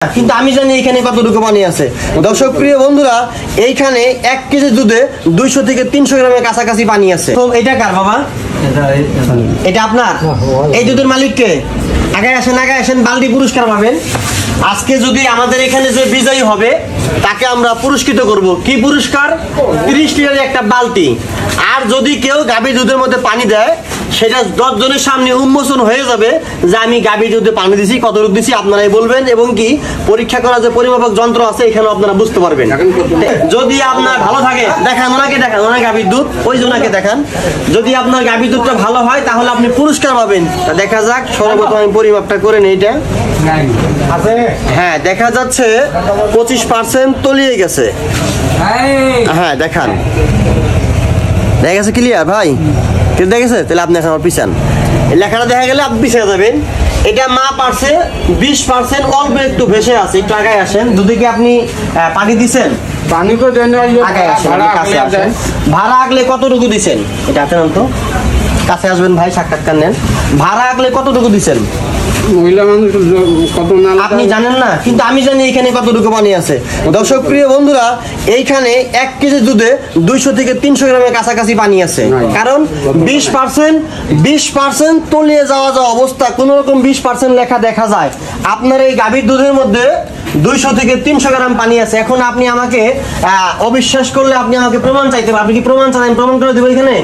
কিন্তু আমি জানি এখানে কতটুকু পানি আছে। দর্শক প্রিয় বন্ধুরা, এইখানে 1 কেজি দুধে 200 থেকে 300 গ্রামের কাছাকাছি পানি আছে। তো এটা কার বাবা? এটা আপনার? এই দুধের মালিক কে? আগে আসেন, বালতি পুরস্কার পাবেন। আজকে যদি আমাদের এখানে যে বিজয়ী হবে তাকে আমরা পুরস্কৃত করব। কি পুরস্কার? 30 লিটারের একটা বালতি। আর যদি কেউ গাভীর দুধের মধ্যে পানি দেয়, সেটা 10 জনের সামনে উন্মোচন হয়ে যাবে যে আমি গাভীর দুধে পানি দিছি, কতটুকু দিছি আপনারাই বলবেন, এবং কি পরীক্ষা করা যে পরিমাপক যন্ত্র আছে এখানে আপনারা বুঝতে পারবেন। যদি আপনার ভালো থাকে, দেখান ওনাকে, ওনার গাভীর দুধ, ওই জনাকে দেখান। যদি আপনার গাভীর দুধটা ভালো হয় তাহলে আপনি পুরস্কার পাবেন। দেখা যাক, সর্বপ্রথম আমি পরিমাপটা করে নিই। এটা হ্যাঁ, দেখা যাচ্ছে 25% তলিয়ে গেছে। হ্যাঁ দেখান, দেখা গেছে ক্লিয়ার ভাই? দেখা গেছে? তাহলে আপনি এখন আমার পিছান, লেখাটা দেখা গেলে আপনি পিছিয়ে যাবেন। এটা মাপ আছে 20%, অল্প একটু ভেসে আছে। একটু আগায় আসেন। দুধে কি আপনি পানি দিচ্ছেন? পানি তো দেন। আগায় আসেন, কাছে আসেন। ভাড়া আগলে কতটুকু দিচ্ছেন? এটা হাতে নাম তো, কাছে আসবেন ভাই, সাক্ষাৎকার নেন। ভাড়া আগলে কতটুকু দিচ্ছেন? মহিলা মানুষ কত না আপনি জানেন না, কিন্তু আমি জানি এখানে কতটুকু পানি আছে। দর্শক প্রিয় বন্ধুরা, এইখানে 1 কেজি দুধে 200 থেকে 300 গ্রামের কাছাকাছি পানি আছে। কারণ 20% তলিয়ে যাওয়া অবস্থা, কোন রকম 20% লেখা দেখা যায়। আপনার এই গাভীর দুধের মধ্যে 200 থেকে 300 গ্রাম পানি আছে। এখন আপনি আমাকে অবিশ্বাস করলে আপনি আমাকে প্রমাণ চাইতে পারেন। আপনি কি প্রমাণ চান? প্রমাণ করে দেবো এখানে।